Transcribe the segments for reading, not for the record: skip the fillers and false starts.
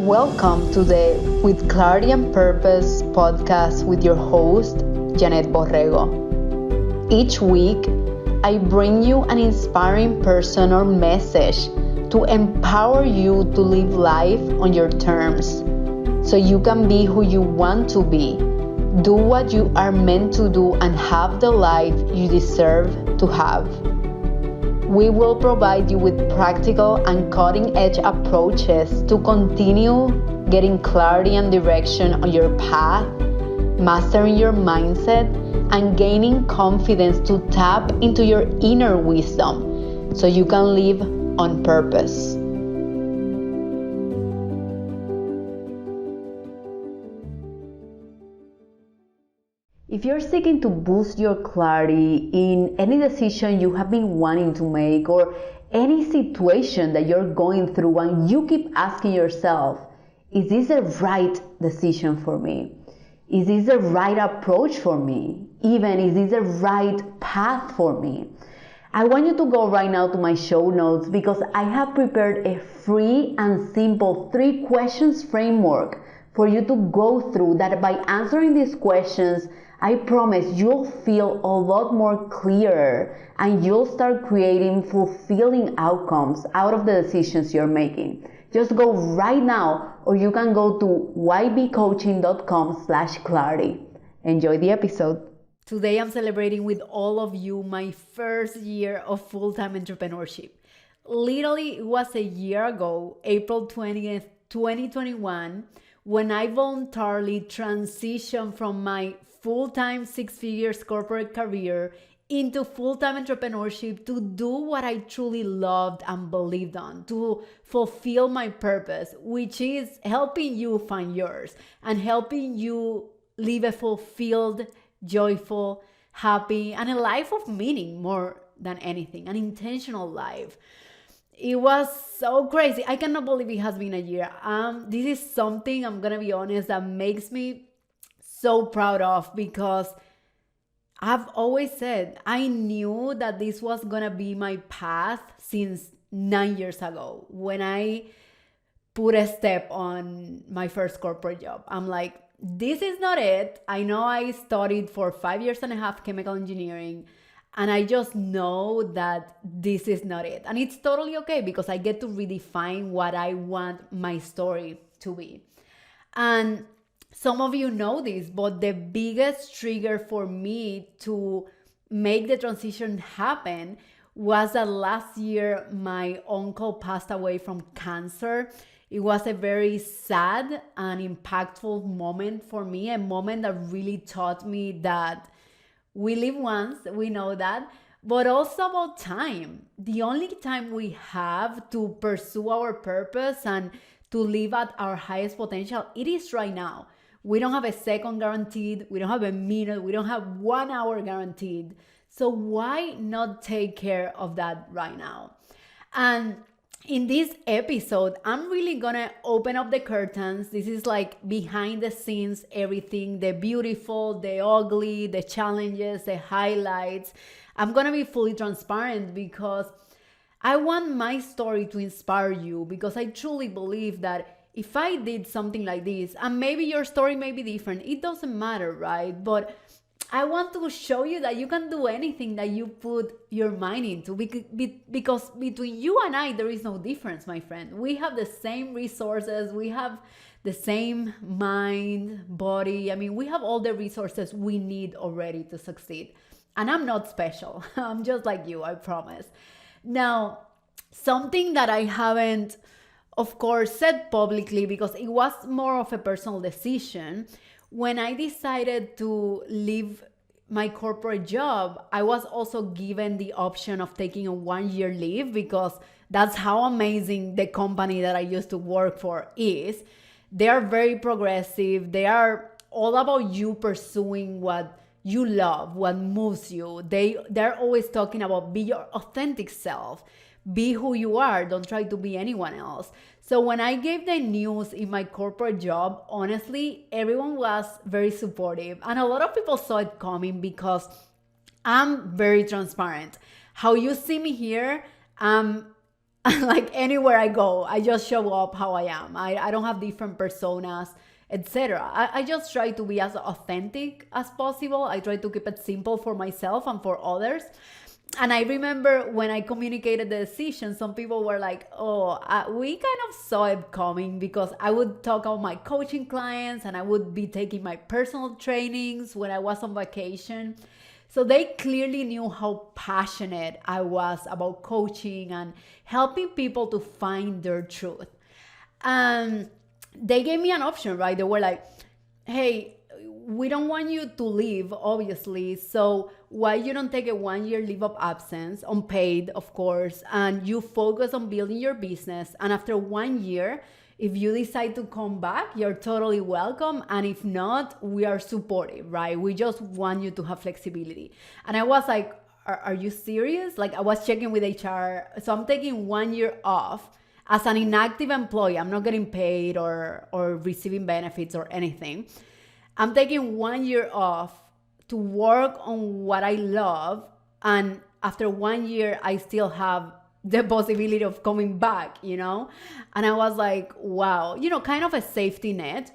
Welcome to the With Clarity and Purpose podcast with your host, Janet Borrego. Each week, I bring you an inspiring person or message to empower you to live life on your terms so you can be who you want to be, do what you are meant to do, and have the life you deserve to have. We will provide you with practical and cutting-edge approaches to continue getting clarity and direction on your path, mastering your mindset, and gaining confidence to tap into your inner wisdom so you can live on purpose. If you're seeking to boost your clarity in any decision you have been wanting to make or any situation that you're going through and you keep asking yourself, is this the right decision for me? Is this the right approach for me? Even, is this the right path for me? I want you to go right now to my show notes because I have prepared a free and simple 3 questions framework for you to go through that by answering these questions, I promise you'll feel a lot more clearer and you'll start creating fulfilling outcomes out of the decisions you're making. Just go right now, or you can go to ybcoaching.com/clarity. Enjoy the episode. Today I'm celebrating with all of you my first year of full-time entrepreneurship. Literally, it was a year ago, April 20th, 2021, when I voluntarily transitioned from my full-time 6-figure corporate career into full-time entrepreneurship to do what I truly loved and believed on, to fulfill my purpose, which is helping you find yours and helping you live a fulfilled, joyful, happy, and a life of meaning more than anything, an intentional life. It was so crazy. I cannot believe it has been a year. This is something, I'm gonna be honest, that makes me so proud of, because I've always said I knew that this was gonna be my path since 9 years ago when I put a step on my first corporate job. I'm like, this is not it. I know I studied for 5 years and a half chemical engineering, and I just know that this is not it. And it's totally okay because I get to redefine what I want my story to be. And some of you know this, but the biggest trigger for me to make the transition happen was that last year my uncle passed away from cancer. It was a very sad and impactful moment for me, a moment that really taught me that we live once, we know that, but also about time. The only time we have to pursue our purpose and to live at our highest potential, it is right now. We don't have a second guaranteed. We don't have a minute. We don't have 1 hour guaranteed. So why not take care of that right now? And in this episode, I'm really gonna open up the curtains. This is like behind the scenes, everything, the beautiful, the ugly, the challenges, the highlights. I'm gonna be fully transparent because I want my story to inspire you, because I truly believe that if I did something like this, and maybe your story may be different, it doesn't matter, right? But I want to show you that you can do anything that you put your mind into, because between you and I, there is no difference, my friend. We have the same resources. We have the same mind, body. I mean, we have all the resources we need already to succeed. And I'm not special. I'm just like you, I promise. Now, something that I haven't, of course, said publicly, because it was more of a personal decision. When I decided to leave my corporate job, I was also given the option of taking a 1-year leave, because that's how amazing the company that I used to work for is. They are very progressive. They are all about you pursuing what you love, what moves you. They're always talking about be your authentic self. Be who you are. Don't try to be anyone else. So when I gave the news in my corporate job, honestly, everyone was very supportive. And a lot of people saw it coming because I'm very transparent. How you see me here, I'm Like anywhere I go, I just show up how I am. I don't have different personas, etc. I just try to be as authentic as possible. I try to keep it simple for myself and for others. And I remember when I communicated the decision, some people were like, oh, we kind of saw it coming, because I would talk about my coaching clients and I would be taking my personal trainings when I was on vacation. So they clearly knew how passionate I was about coaching and helping people to find their truth. And they gave me an option, right? They were like, hey, we don't want you to leave, obviously. So why you don't take a 1-year leave of absence, unpaid, of course, and you focus on building your business. And after 1 year, if you decide to come back, you're totally welcome. And if not, we are supportive, right? We just want you to have flexibility. And I was like, are you serious? Like, I was checking with HR. So I'm taking 1 year off as an inactive employee. I'm not getting paid or receiving benefits or anything. I'm taking 1 year off to work on what I love. And after 1 year, I still have the possibility of coming back, And I was like, wow, kind of a safety net.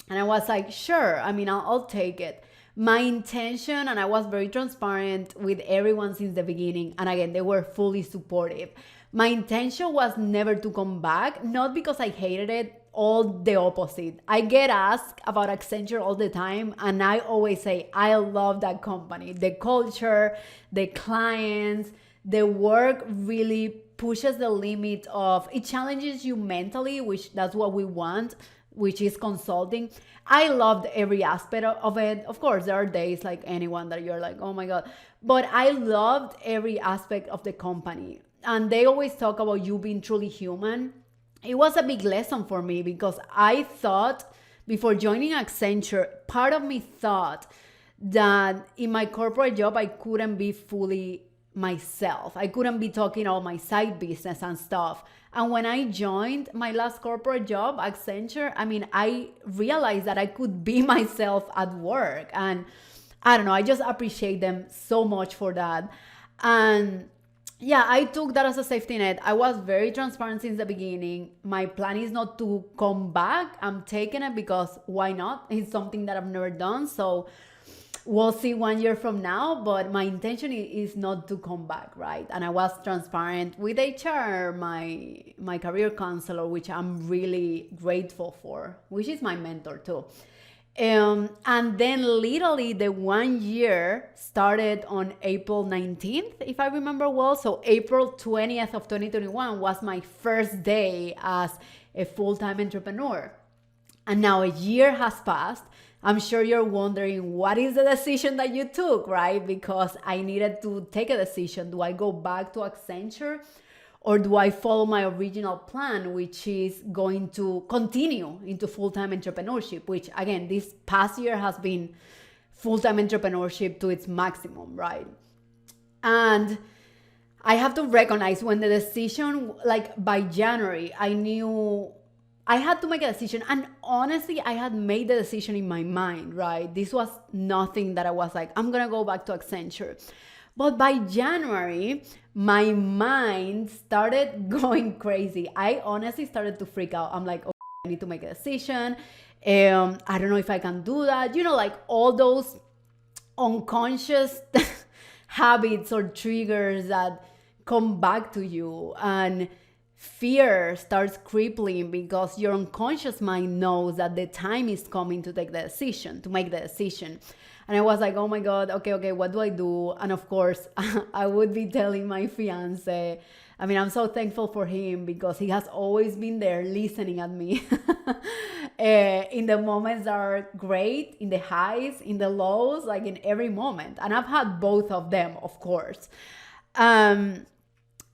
And I was like, sure, I'll take it. My intention, and I was very transparent with everyone since the beginning. And again, they were fully supportive. My intention was never to come back, not because I hated it, all the opposite. I get asked about Accenture all the time, and I always say, I love that company. The culture, the clients, the work really pushes the limit of, it challenges you mentally, which that's what we want, which is consulting. I loved every aspect of it. Of course, there are days like anyone that you're like, oh my God, but I loved every aspect of the company. And they always talk about you being truly human. It was a big lesson for me, because I thought before joining Accenture, part of me thought that in my corporate job, I couldn't be fully myself. I couldn't be talking about my side business and stuff. And when I joined my last corporate job, Accenture, I realized that I could be myself at work. And I don't know, I just appreciate them so much for that. And yeah, I took that as a safety net. I was very transparent since the beginning. My plan is not to come back. I'm taking it because why not? It's something that I've never done. So we'll see 1 year from now, but my intention is not to come back, right? And I was transparent with HR, my career counselor, which I'm really grateful for, which is my mentor too. And then literally the 1 year started on April 19th, if I remember well. So April 20th of 2021 was my first day as a full-time entrepreneur. And now a year has passed. I'm sure you're wondering, what is the decision that you took, right? Because I needed to take a decision. Do I go back to Accenture, or do I follow my original plan, which is going to continue into full-time entrepreneurship, which again, this past year has been full-time entrepreneurship to its maximum, right? And I have to recognize, when the decision, like by January, I knew I had to make a decision. And honestly, I had made the decision in my mind, right? This was nothing that I was like, I'm going to go back to Accenture. But by January, my mind started going crazy. I honestly started to freak out. I'm like, okay, I need to make a decision. I don't know if I can do that. Like all those unconscious habits or triggers that come back to you, and fear starts crippling because your unconscious mind knows that the time is coming to make the decision. And I was like, oh my God, okay, what do I do? And of course, I would be telling my fiance. I'm so thankful for him, because he has always been there listening at me in the moments that are great, in the highs, in the lows, like in every moment. And I've had both of them, of course.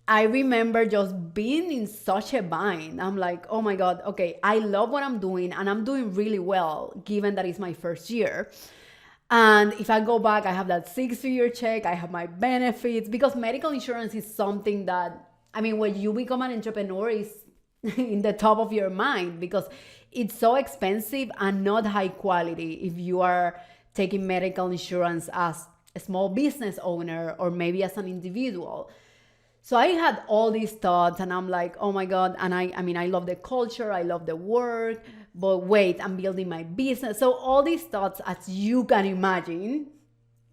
I remember just being in such a bind. I'm like, oh my God, okay, I love what I'm doing, and I'm doing really well, given that it's my first year. And if I go back, I have that 6-figure check, I have my benefits, because medical insurance is something that, when you become an entrepreneur, is in the top of your mind, because it's so expensive and not high quality if you are taking medical insurance as a small business owner or maybe as an individual. So I had all these thoughts and I'm like, oh my God. And I mean, I love the culture, I love the work, but wait, I'm building my business. So all these thoughts, as you can imagine,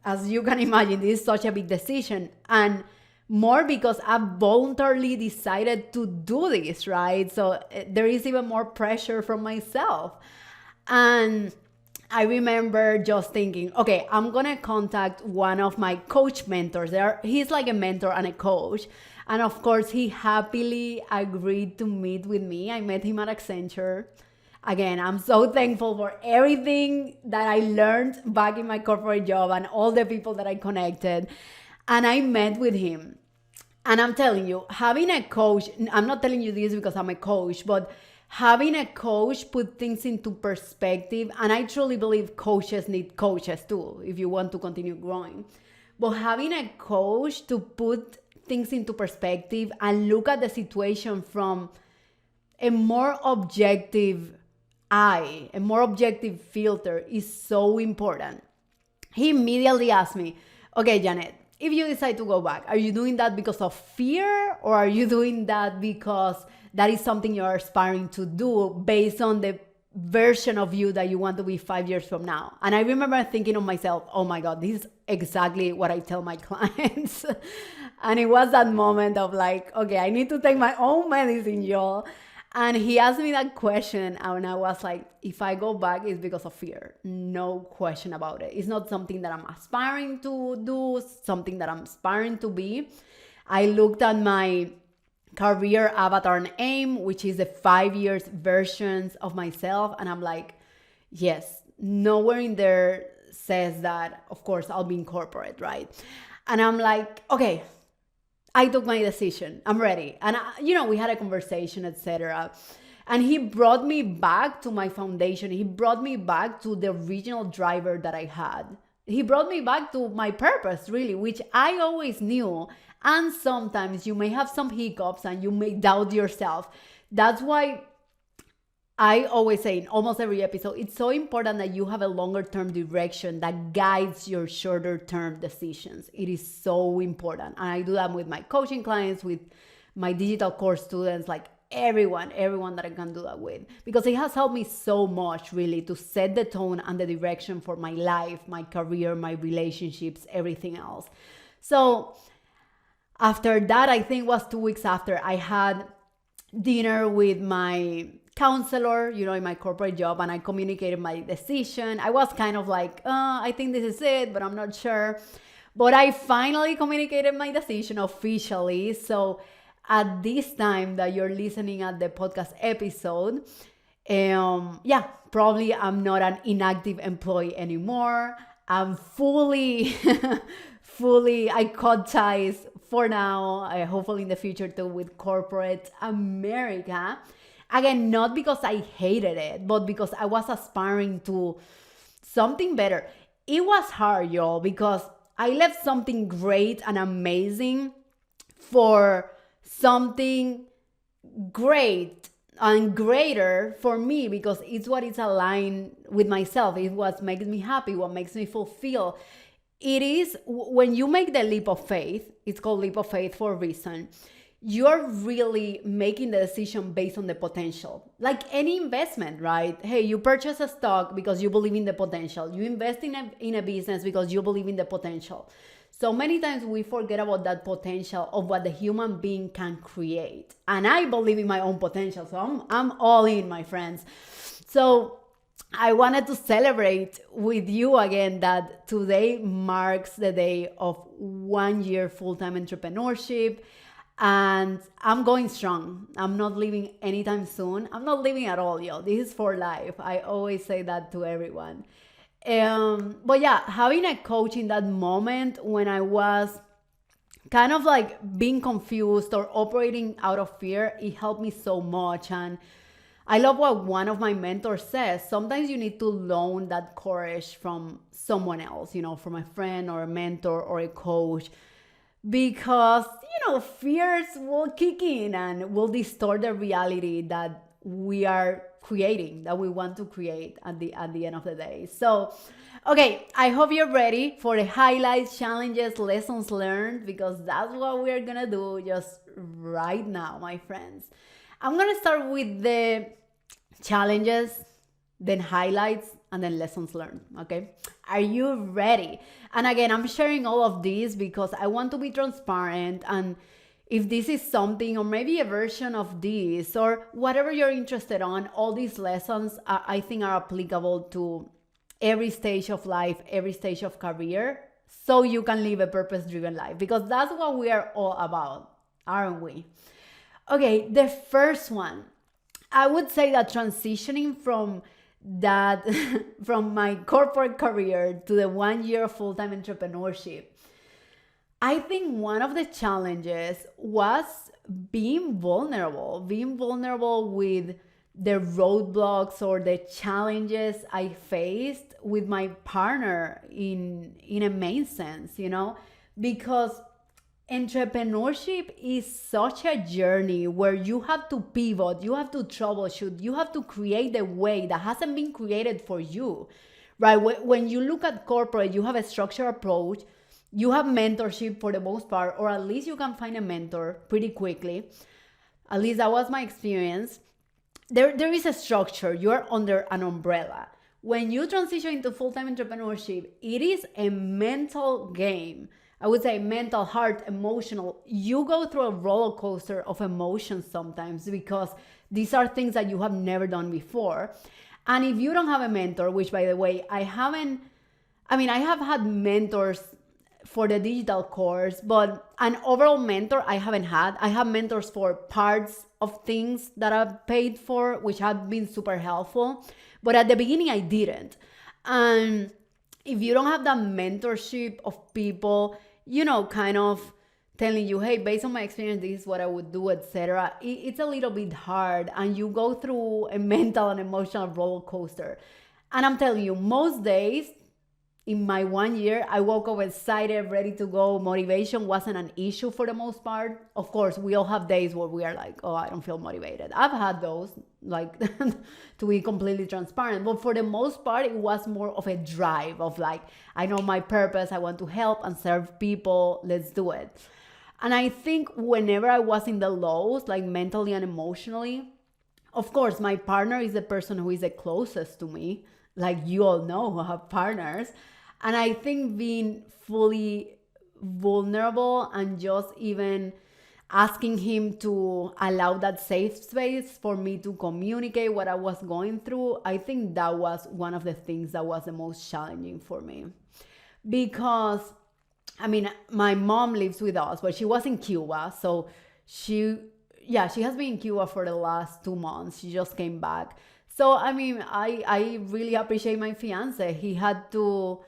this is such a big decision. And more because I voluntarily decided to do this, right? So there is even more pressure from myself. And I remember just thinking, okay, I'm gonna contact one of my coach mentors. He's like a mentor and a coach. And of course, he happily agreed to meet with me. I met him at Accenture. Again, I'm so thankful for everything that I learned back in my corporate job and all the people that I connected. And I met with him. And I'm telling you, having a coach, I'm not telling you this because I'm a coach, but having a coach put things into perspective. And I truly believe coaches need coaches too, if you want to continue growing. But having a coach to put things into perspective and look at the situation from a more objective eye, a more objective filter is so important. He immediately asked me, okay, Janet, if you decide to go back, are you doing that because of fear, or are you doing that because that is something you're aspiring to do based on the version of you that you want to be 5 years from now? And I remember thinking of myself, oh my God, this is exactly what I tell my clients. And it was that moment of like, okay, I need to take my own medicine, y'all. And he asked me that question, and I was like, if I go back, it's because of fear. No question about it. It's not something that I'm aspiring to do, something that I'm aspiring to be. I looked at my career avatar and aim, which is the 5 years versions of myself. And I'm like, yes, nowhere in there says that, of course, I'll be in corporate, right? And I'm like, okay, I took my decision. I'm ready. And, we had a conversation, etc. And he brought me back to my foundation. He brought me back to the original driver that I had. He brought me back to my purpose, really, which I always knew. And sometimes you may have some hiccups and you may doubt yourself. That's why I always say in almost every episode, it's so important that you have a longer term direction that guides your shorter term decisions. It is so important. And I do that with my coaching clients, with my digital course students, like everyone that I can do that with, because it has helped me so much, really, to set the tone and the direction for my life, my career, my relationships, everything else. So after that, I think it was 2 weeks after, I had dinner with my counselor, in my corporate job, and I communicated my decision. I was kind of like, I think this is it, but I'm not sure. But I finally communicated my decision officially. So at this time that you're listening at the podcast episode, probably I'm not an inactive employee anymore. I'm fully I cut ties for now, hopefully in the future too, with corporate America. Again, not because I hated it, but because I was aspiring to something better. It was hard, y'all, because I left something great and amazing for something great and greater for me, because it's what is aligned with myself. It's what makes me happy, what makes me fulfill. It is when you make the leap of faith, it's called leap of faith for a reason. You're really making the decision based on the potential. Like any investment, right? Hey, you purchase a stock because you believe in the potential. You invest in a business because you believe in the potential. So many times we forget about that potential of what the human being can create. And I believe in my own potential. So I'm all in, my friends. So I wanted to celebrate with you again that today marks the day of 1 year full-time entrepreneurship. And I'm going strong. I'm not leaving anytime soon. I'm not leaving at all, y'all. This is for life. I always say that to everyone. But yeah, having a coach in that moment when I was kind of like being confused or operating out of fear, it helped me so much. And I love what one of my mentors says. Sometimes you need to loan that courage from someone else, from a friend or a mentor or a coach, because fears will kick in and will distort the reality that we are creating, that we want to create at the end of the day. So, okay, I hope you're ready for the highlights, challenges, lessons learned, because that's what we're gonna do just right now, my friends. I'm gonna start with the challenges, then highlights, and then lessons learned. Okay, are you ready? And again, I'm sharing all of these because I want to be transparent, and if this is something, or maybe a version of this, or whatever you're interested on, all these lessons I think are applicable to every stage of life, every stage of career, so you can live a purpose-driven life, because that's what we are all about, aren't we? Okay, the first one, I would say that transitioning from from my corporate career to the 1 year of full-time entrepreneurship, I think one of the challenges was being vulnerable with the roadblocks or the challenges I faced with my partner in a main sense, because entrepreneurship is such a journey where you have to pivot, you have to troubleshoot, you have to create a way that hasn't been created for you, right? When you look at corporate, you have a structured approach, you have mentorship for the most part, or at least you can find a mentor pretty quickly. At least that was my experience. There is a structure, you're under an umbrella. When you transition into full-time entrepreneurship, it is a mental game. I would say mental, heart, emotional. You go through a roller coaster of emotions sometimes because these are things that you have never done before. And if you don't have a mentor, which by the way, I have had mentors for the digital course, but an overall mentor I haven't had. I have mentors for parts of things that I've paid for, which have been super helpful. But at the beginning, I didn't. And if you don't have that mentorship of people, kind of telling you, hey, based on my experience, this is what I would do, etc., it's a little bit hard, and you go through a mental and emotional roller coaster. And I'm telling you, most days in my 1 year, I woke up excited, ready to go. Motivation wasn't an issue for the most part. Of course, we all have days where we are like, oh, I don't feel motivated. I've had those, like, to be completely transparent. But for the most part, it was more of a drive of like, I know my purpose. I want to help and serve people. Let's do it. And I think whenever I was in the lows, like mentally and emotionally, of course, my partner is the person who is the closest to me. Like you all know who have partners. And I think being fully vulnerable and just even asking him to allow that safe space for me to communicate what I was going through, I think that was one of the things that was the most challenging for me. Because, my mom lives with us, but she was in Cuba. So she has been in Cuba for the last 2 months. She just came back. So, I really appreciate my fiance. He had to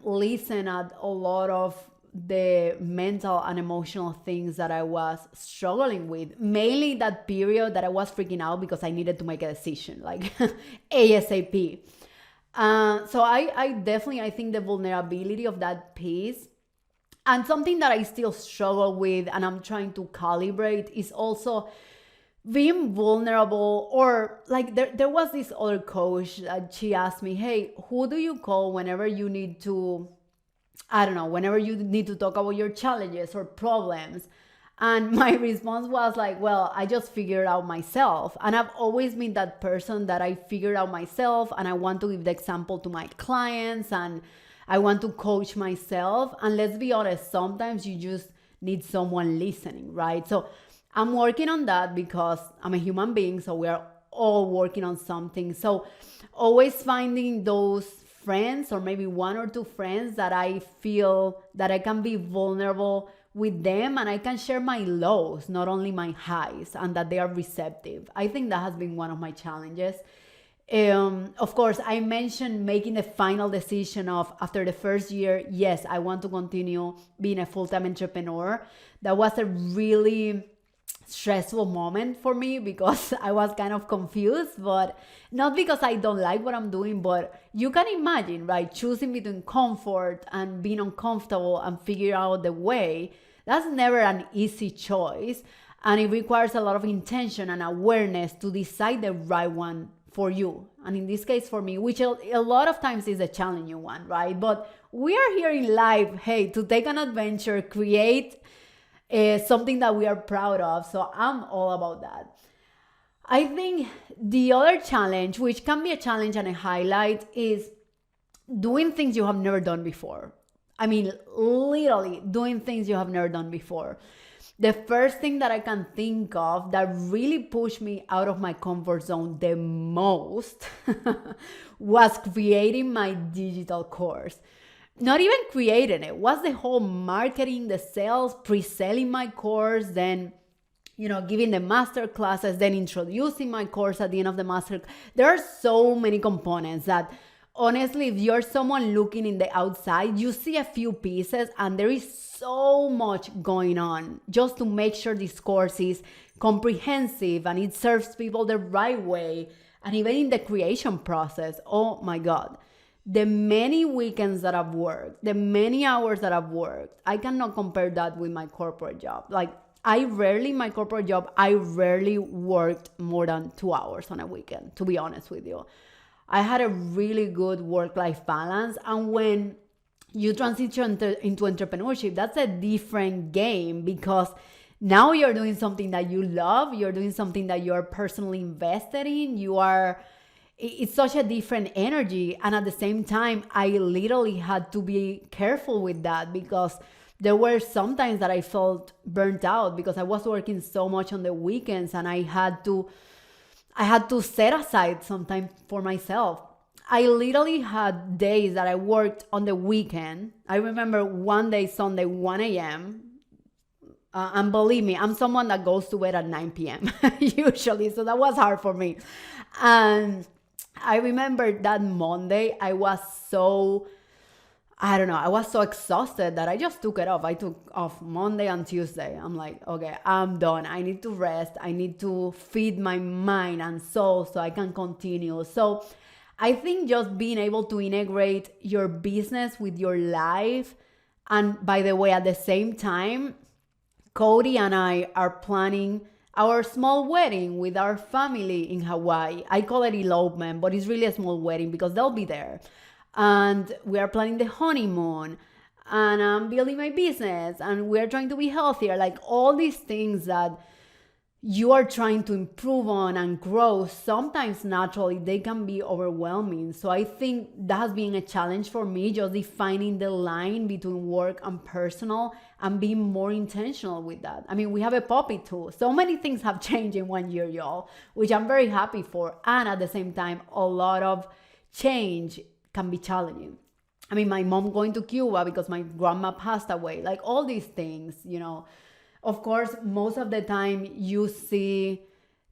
listen at a lot of the mental and emotional things that I was struggling with. Mainly that period that I was freaking out because I needed to make a decision, ASAP. So I definitely, I think the vulnerability of that piece, and something that I still struggle with and I'm trying to calibrate, is also being vulnerable. Or there was this other coach that she asked me, hey, who do you call whenever you need to, whenever you need to talk about your challenges or problems? And my response was well, I just figured out myself. And I've always been that person that I figured out myself, and I want to give the example to my clients, and I want to coach myself. And let's be honest, sometimes you just need someone listening, right? So I'm working on that because I'm a human being, so we're all working on something. So always finding those friends, or maybe 1 or 2 friends that I feel that I can be vulnerable with them, and I can share my lows, not only my highs, and that they are receptive. I think that has been one of my challenges. Of course, I mentioned making the final decision of, after the first year, yes, I want to continue being a full-time entrepreneur. That was a really stressful moment for me because I was kind of confused, but not because I don't like what I'm doing, but you can imagine, right? Choosing between comfort and being uncomfortable and figure out the way. That's never an easy choice. And it requires a lot of intention and awareness to decide the right one for you. And in this case, for me, which a lot of times is a challenging one, right? But we are here in life, hey, to take an adventure, create something that we are proud of. So I'm all about that. I think the other challenge, which can be a challenge and a highlight, is doing things you have never done before. I mean, literally doing things you have never done before. The first thing that I can think of that really pushed me out of my comfort zone the most was creating my digital course. Not even creating it, was the whole marketing, the sales, pre-selling my course, then giving the master classes, then introducing my course at the end of the master. There are so many components that honestly, if you're someone looking in the outside, you see a few pieces and there is so much going on just to make sure this course is comprehensive and it serves people the right way. And even in the creation process, oh my God, the many weekends that I've worked, the many hours that I've worked, I cannot compare that with my corporate job. Like my corporate job, I rarely worked more than 2 hours on a weekend, to be honest with you. I had a really good work-life balance. And when you transition into entrepreneurship, that's a different game, because now you're doing something that you love, you're doing something that you're personally invested in, it's such a different energy. And at the same time, I literally had to be careful with that, because there were some times that I felt burnt out because I was working so much on the weekends, and I had to set aside some time for myself. I literally had days that I worked on the weekend. I remember one day, Sunday, 1 a.m. And believe me, I'm someone that goes to bed at 9 p.m. usually, so that was hard for me. And I remember that Monday, I was so exhausted that I just took it off. I took off Monday and Tuesday. I'm like, okay, I'm done. I need to rest. I need to feed my mind and soul so I can continue. So I think just being able to integrate your business with your life. And by the way, at the same time, Cody and I are planning our small wedding with our family in Hawaii. I call it elopement, but it's really a small wedding because they'll be there. And we are planning the honeymoon, and I'm building my business, and we're trying to be healthier. Like all these things that you are trying to improve on and grow, sometimes naturally they can be overwhelming. So I think that has been a challenge for me, just defining the line between work and personal and being more intentional with that. I mean, we have a puppy too. So many things have changed in 1 year, y'all, which I'm very happy for. And at the same time, a lot of change can be challenging. I mean, my mom going to Cuba because my grandma passed away, like all these things, Of course, most of the time you see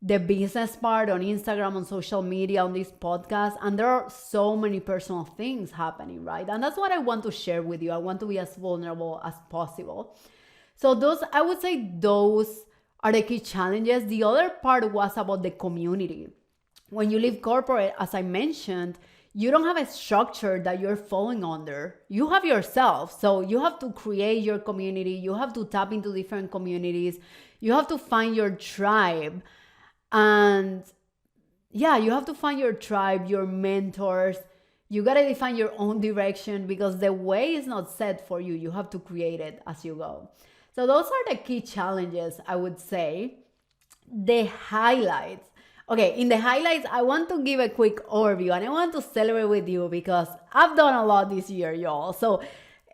the business part on Instagram, on social media, on this podcast, and there are so many personal things happening, right? And that's what I want to share with you. I want to be as vulnerable as possible. So I would say those are the key challenges. The other part was about the community. When you leave corporate, as I mentioned, you don't have a structure that you're following under. You have yourself. So you have to create your community. You have to tap into different communities. You have to find your tribe. And you have to find your tribe, your mentors. You got to define your own direction because the way is not set for you. You have to create it as you go. So those are the key challenges, I would say. The highlights. Okay, in the highlights, I want to give a quick overview and I want to celebrate with you because I've done a lot this year, y'all. So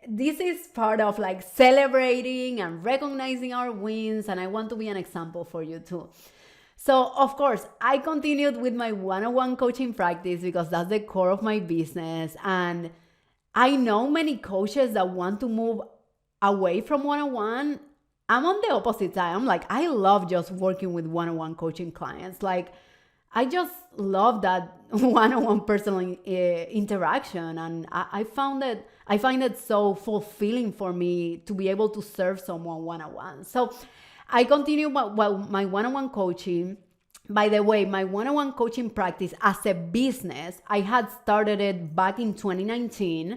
this is part of like celebrating and recognizing our wins, and I want to be an example for you too. So of course, I continued with my one-on-one coaching practice because that's the core of my business. And I know many coaches that want to move away from one-on-one. I'm on the opposite side. I'm like, I love just working with one-on-one coaching clients. Like, I just love that one-on-one personal interaction. And I find it so fulfilling for me to be able to serve someone one-on-one. So I continue my one-on-one coaching. By the way, my one-on-one coaching practice as a business, I had started it back in 2019.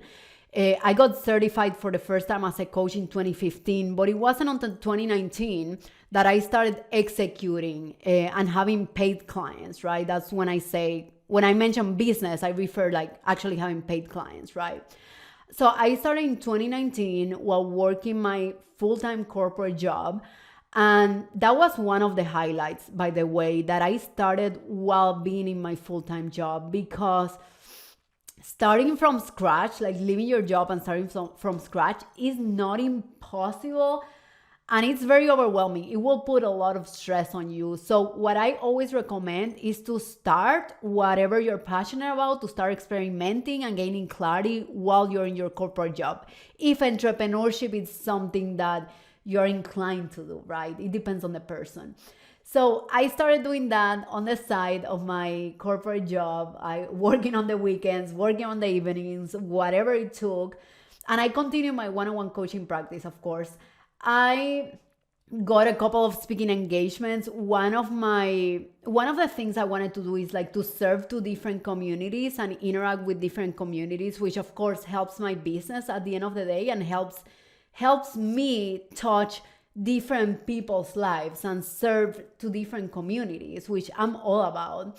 I got certified for the first time as a coach in 2015, but it wasn't until 2019 that I started executing and having paid clients, right? That's when I mention business, I refer like actually having paid clients, right? So I started in 2019 while working my full-time corporate job. And that was one of the highlights, by the way, that I started while being in my full-time job, because starting from scratch, like leaving your job and starting from scratch, is not impossible. And it's very overwhelming. It will put a lot of stress on you. So what I always recommend is to start whatever you're passionate about, to start experimenting and gaining clarity while you're in your corporate job. If entrepreneurship is something that you're inclined to do, right? It depends on the person. So I started doing that on the side of my corporate job. I working on the weekends, working on the evenings, whatever it took. And I continued my one-on-one coaching practice, of course. I got a couple of speaking engagements. One of the things I wanted to do is like to serve to different communities and interact with different communities, which of course helps my business at the end of the day and helps me touch different people's lives and serve to different communities, which I'm all about.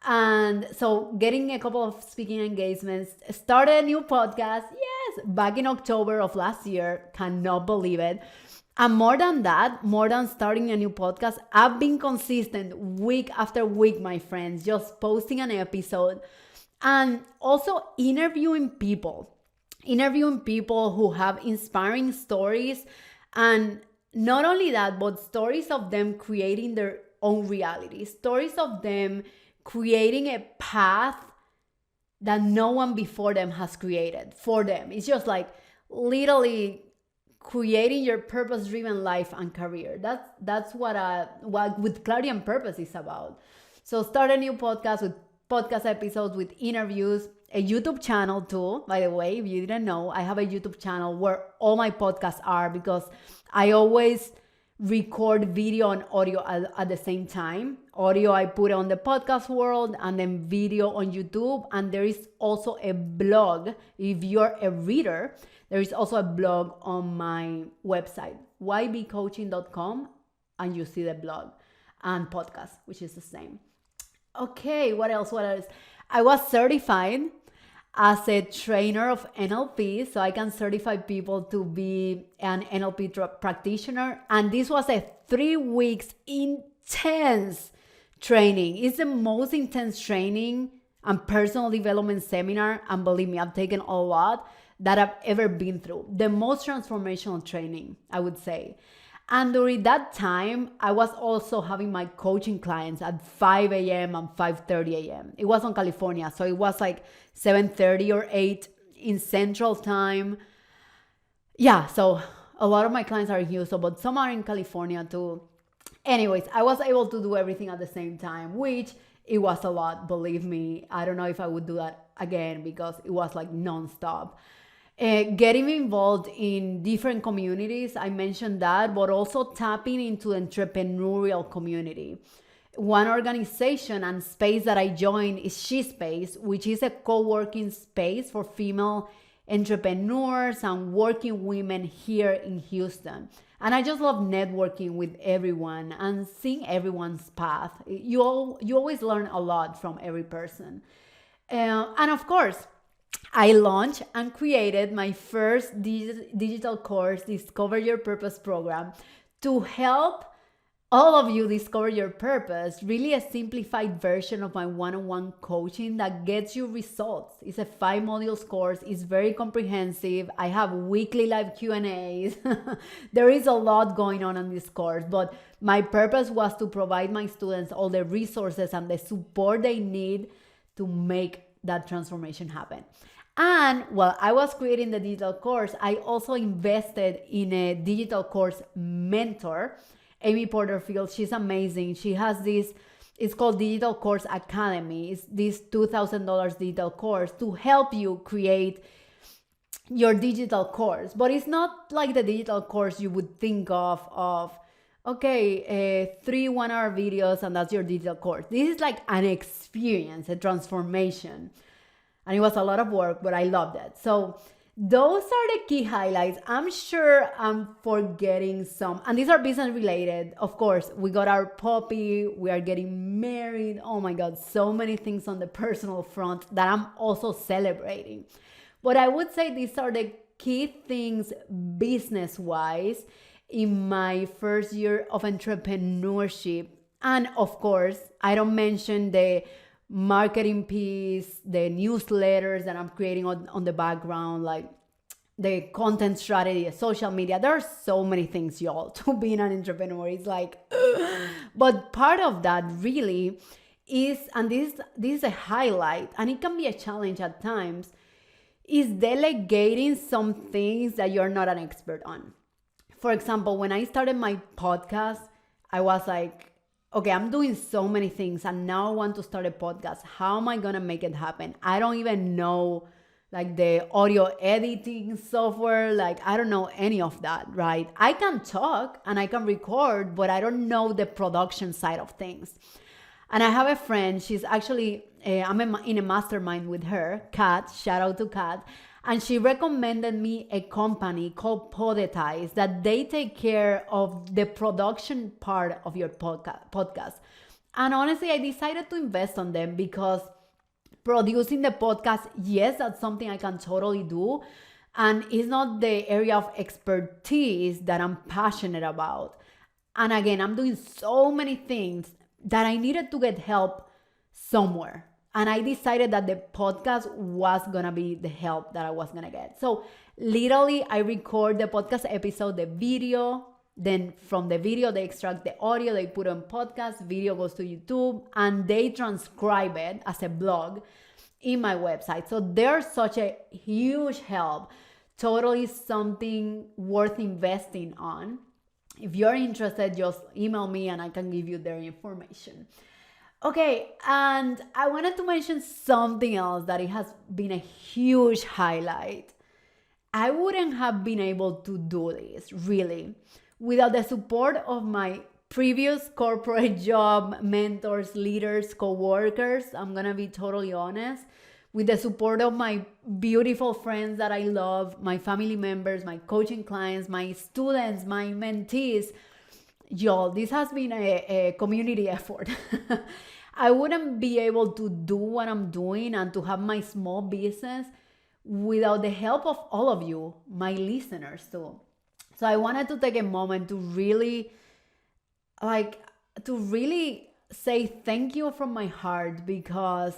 And so getting a couple of speaking engagements, started a new podcast, yes, back in October of last year, cannot believe it. And more than that, more than starting a new podcast, I've been consistent week after week, my friends, just posting an episode and also interviewing people who have inspiring stories. And not only that, but stories of them creating their own reality, stories of them creating a path that no one before them has created for them. It's just like literally creating your purpose-driven life and career. That's what with clarity and purpose is about. So start a new podcast with podcast episodes, with interviews, a YouTube channel too. By the way, if you didn't know, I have a YouTube channel where all my podcasts are, because I always record video and audio at the same time. Audio I put on the podcast world, and then video on YouTube. And there is also a blog. If you're a reader, there is also a blog on my website, ybcoaching.com, and you see the blog and podcast, which is the same. Okay, what else? I was certified as a trainer of NLP, so I can certify people to be an NLP practitioner. And this was a 3 weeks intense training. It's the most intense training and personal development seminar, and believe me, I've taken a lot, that I've ever been through. The most transformational training, I would say. And during that time, I was also having my coaching clients at 5 a.m. and 5:30 a.m. It was on California, so it was like 7:30 or 8 in Central Time. Yeah, so a lot of my clients are in Houston, but some are in California too. Anyways, I was able to do everything at the same time, which it was a lot, believe me. I don't know if I would do that again, because it was like nonstop. Getting involved in different communities, I mentioned that, but also tapping into the entrepreneurial community. One organization and space that I joined is She Space, which is a co-working space for female entrepreneurs and working women here in Houston. And I just love networking with everyone and seeing everyone's path. You always learn a lot from every person. And of course, I launched and created my first digital course, Discover Your Purpose program, to help all of you discover your purpose. Really a simplified version of my one-on-one coaching that gets you results. It's a 5 modules course. It's very comprehensive. I have weekly live Q&As. There is a lot going on in this course, but my purpose was to provide my students all the resources and the support they need to make that transformation happen. And while I was creating the digital course, I also invested in a digital course mentor, Amy Porterfield. She's amazing. She has this, it's called Digital Course Academy. It's this $2,000 digital course to help you create your digital course. But it's not like the digital course you would think of, okay, 3 1-hour videos and that's your digital course. This is like an experience, a transformation. And it was a lot of work, but I loved it. So Those are the key highlights. I'm sure I'm forgetting some, and these are business related. Of course, we got our puppy, we are getting married. Oh my God, so many things on the personal front that I'm also celebrating. But I would say these are the key things business wise in my first year of entrepreneurship. And of course, I don't mention the marketing piece, the newsletters that I'm creating on the background, like the content strategy, the social media. There are so many things, y'all, to being an entrepreneur. It's like, but part of that really is, and this is a highlight, and it can be a challenge at times, is delegating some things that you're not an expert on. For example, when I started my podcast, I was like, okay, I'm doing so many things and now I want to start a podcast. How am I going to make it happen? I don't even know like the audio editing software. Like, I don't know any of that, right? I can talk and I can record, but I don't know the production side of things. And I have a friend, she's actually, I'm in a mastermind with her, Kat, shout out to Kat. And she recommended me a company called Podetize that they take care of the production part of your podcast. And honestly, I decided to invest on them because producing the podcast, yes, that's something I can totally do. And it's not the area of expertise that I'm passionate about. And again, I'm doing so many things that I needed to get help somewhere. And I decided that the podcast was going to be the help that I was going to get. So literally, I record the podcast episode, the video. Then from the video, they extract the audio, they put on podcast, video goes to YouTube, and they transcribe it as a blog in my website. So they're such a huge help. Totally something worth investing on. If you're interested, just email me and I can give you their information. Okay, and I wanted to mention something else that it has been a huge highlight. I wouldn't have been able to do this, really, without the support of my previous corporate job, mentors, leaders, co-workers. I'm going to be totally honest. With the support of my beautiful friends that I love, my family members, my coaching clients, my students, my mentees. Y'all, this has been a community effort. I wouldn't be able to do what I'm doing and to have my small business without the help of all of you, my listeners too. So I wanted to take a moment to really say thank you from my heart, because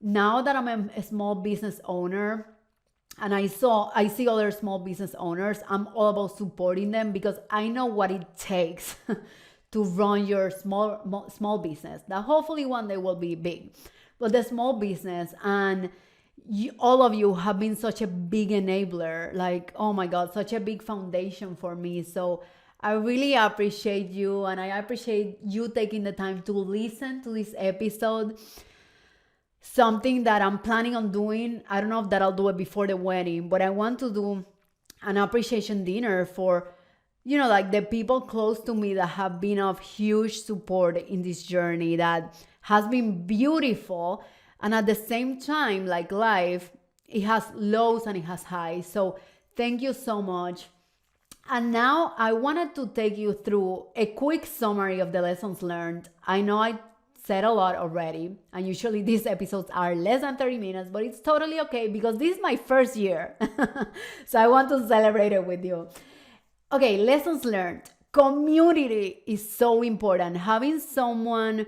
now that I'm a small business owner and I see other small business owners, I'm all about supporting them because I know what it takes to run your small business that hopefully one day will be big. But the small business, and all of you have been such a big enabler, like, oh my God, such a big foundation for me. So I really appreciate you, and I appreciate you taking the time to listen to this episode. Something that I'm planning on doing, I don't know if that I'll do it before the wedding, but I want to do an appreciation dinner for, like the people close to me that have been of huge support in this journey that has been beautiful. And at the same time, like life, it has lows and it has highs. So thank you so much. And now I wanted to take you through a quick summary of the lessons learned. I know I said a lot already, and usually these episodes are less than 30 minutes, but it's totally okay because this is my first year. So I want to celebrate it with you. Okay, lessons learned. Community is so important. Having someone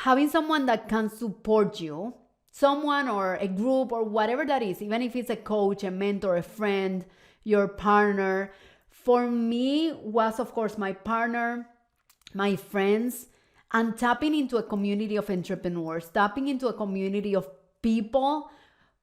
that can support you, someone or a group or whatever that is, even if it's a coach, a mentor, a friend, your partner. For me was, of course, my partner, my friends, and tapping into a community of entrepreneurs, tapping into a community of people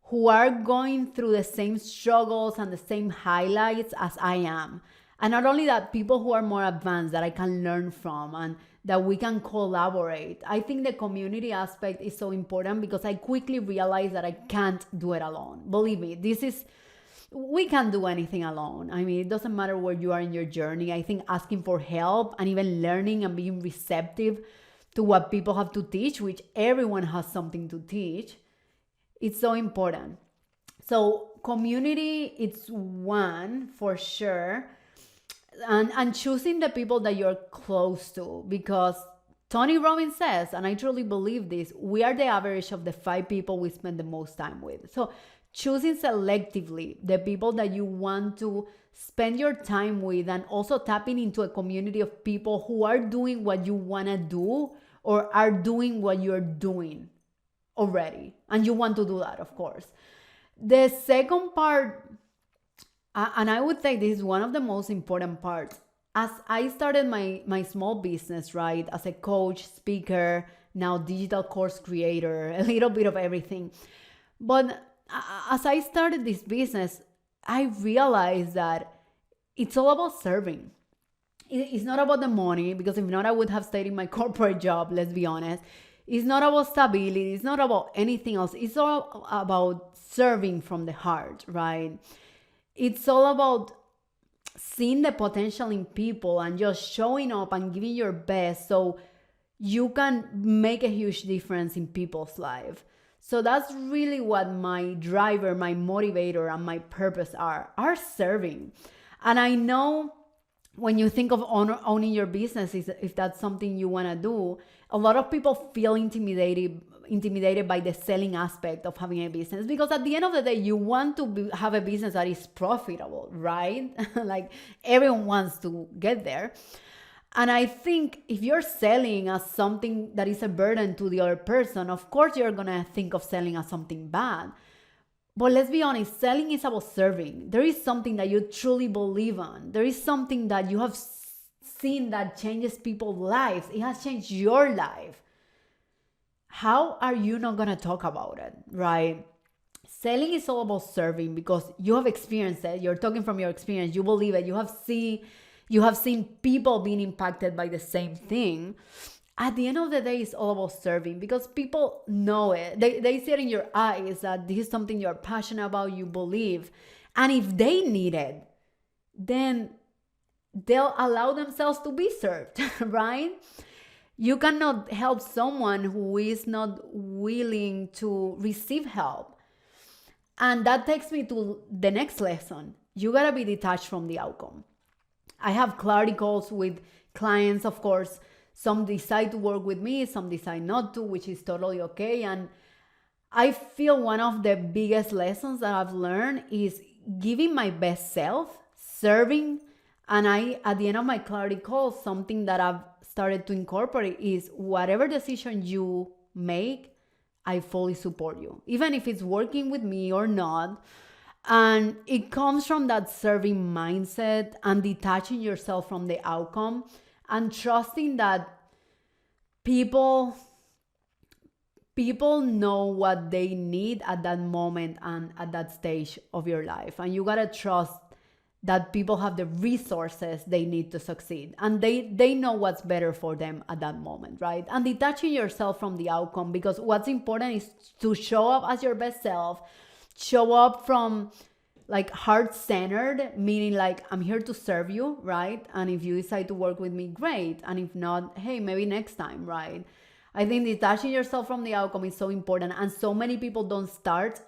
who are going through the same struggles and the same highlights as I am. And not only that, people who are more advanced that I can learn from and that we can collaborate. I think the community aspect is so important because I quickly realized that I can't do it alone. Believe me, we can't do anything alone. I mean, it doesn't matter where you are in your journey. I think asking for help and even learning and being receptive to what people have to teach, which everyone has something to teach, it's so important. So community, it's one for sure. And choosing the people that you're close to, because Tony Robbins says, and I truly believe this, we are the average of the 5 people we spend the most time with. So choosing selectively the people that you want to spend your time with, and also tapping into a community of people who are doing what you want to do or are doing what you're doing already. And you want to do that, of course. The second part, and I would say this is one of the most important parts. As I started my small business, right, as a coach, speaker, now digital course creator, a little bit of everything. But as I started this business, I realized that it's all about serving. It's not about the money, because if not, I would have stayed in my corporate job, let's be honest. It's not about stability. It's not about anything else. It's all about serving from the heart, right? It's all about seeing the potential in people and just showing up and giving your best so you can make a huge difference in people's life. So that's really what my driver, my motivator, and my purpose are serving. And I know when you think of owning your business, if that's something you want to do, a lot of people feel intimidated by the selling aspect of having a business, because at the end of the day, you want to have a business that is profitable, right? Like everyone wants to get there. And I think if you're selling as something that is a burden to the other person, of course you're going to think of selling as something bad. But let's be honest, selling is about serving. There is something that you truly believe in. There is something that you have seen that changes people's lives. It has changed your life. How are you not going to talk about it, right? Selling is all about serving because you have experienced it. You're talking from your experience. You believe it. You have seen people being impacted by the same thing. At the end of the day, it's all about serving because people know it. They see it in your eyes that this is something you're passionate about, you believe. And if they need it, then they'll allow themselves to be served, right? You cannot help someone who is not willing to receive help. And that takes me to the next lesson. You gotta be detached from the outcome. I have clarity calls with clients, of course. Some decide to work with me, some decide not to, which is totally okay. And I feel one of the biggest lessons that I've learned is giving my best self, serving. And at the end of my clarity call, something that I've started to incorporate is whatever decision you make, I fully support you, even if it's working with me or not. And it comes from that serving mindset and detaching yourself from the outcome and trusting that people know what they need at that moment and at that stage of your life. And you gotta trust that people have the resources they need to succeed. And they know what's better for them at that moment, right? And detaching yourself from the outcome, because what's important is to show up as your best self, show up from like heart-centered, meaning like I'm here to serve you, right? And if you decide to work with me, great. And if not, hey, maybe next time, right? I think detaching yourself from the outcome is so important. And so many people don't start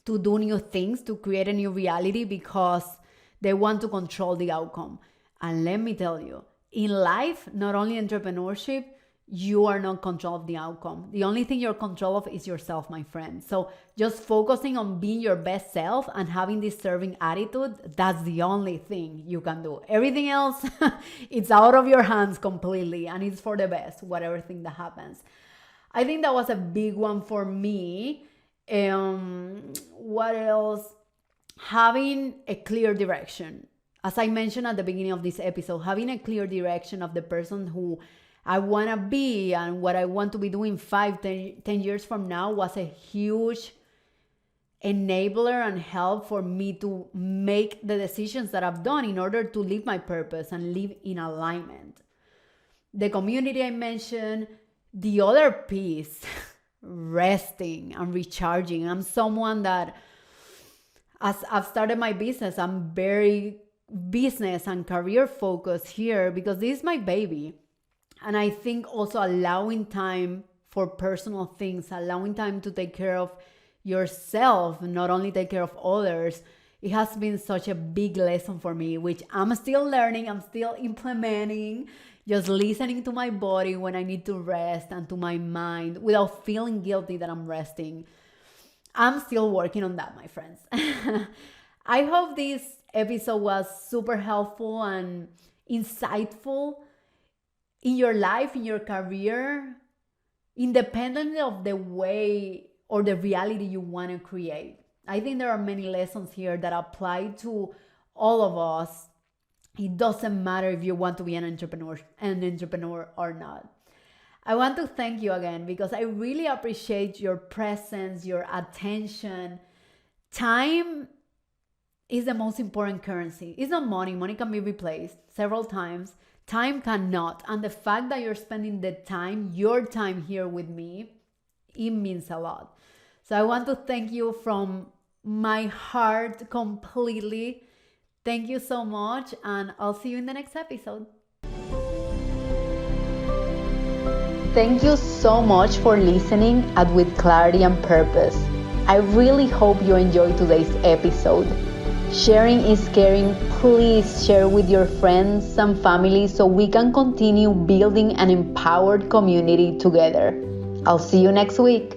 to do new things, to create a new reality because they want to control the outcome. And let me tell you, in life, not only entrepreneurship, you are not in control of the outcome. The only thing you're in control of is yourself, my friend. So just focusing on being your best self and having this serving attitude, that's the only thing you can do. Everything else, it's out of your hands completely, and it's for the best, whatever thing that happens. I think that was a big one for me. What else? Having a clear direction. As I mentioned at the beginning of this episode, having a clear direction of the person who I want to be and what I want to be doing 10 years from now was a huge enabler and help for me to make the decisions that I've done in order to live my purpose and live in alignment. The community I mentioned, the other piece, resting and recharging. I'm someone that, as I've started my business, I'm very business and career focused here because this is my baby. And I think also allowing time for personal things, allowing time to take care of yourself, not only take care of others, it has been such a big lesson for me, which I'm still learning, I'm still implementing, just listening to my body when I need to rest and to my mind without feeling guilty that I'm resting. I'm still working on that, my friends. I hope this episode was super helpful and insightful in your life, in your career, independently of the way or the reality you want to create. I think there are many lessons here that apply to all of us. It doesn't matter if you want to be an entrepreneur or not. I want to thank you again because I really appreciate your presence, your attention. Time is the most important currency. It's not money. Money can be replaced several times. Time cannot. And the fact that you're spending your time here with me, it means a lot. So I want to thank you from my heart completely. Thank you so much, and I'll see you in the next episode. Thank you so much for listening at With Clarity and Purpose. I really hope you enjoyed today's episode. Sharing is caring. Please share with your friends and family so we can continue building an empowered community together. I'll see you next week.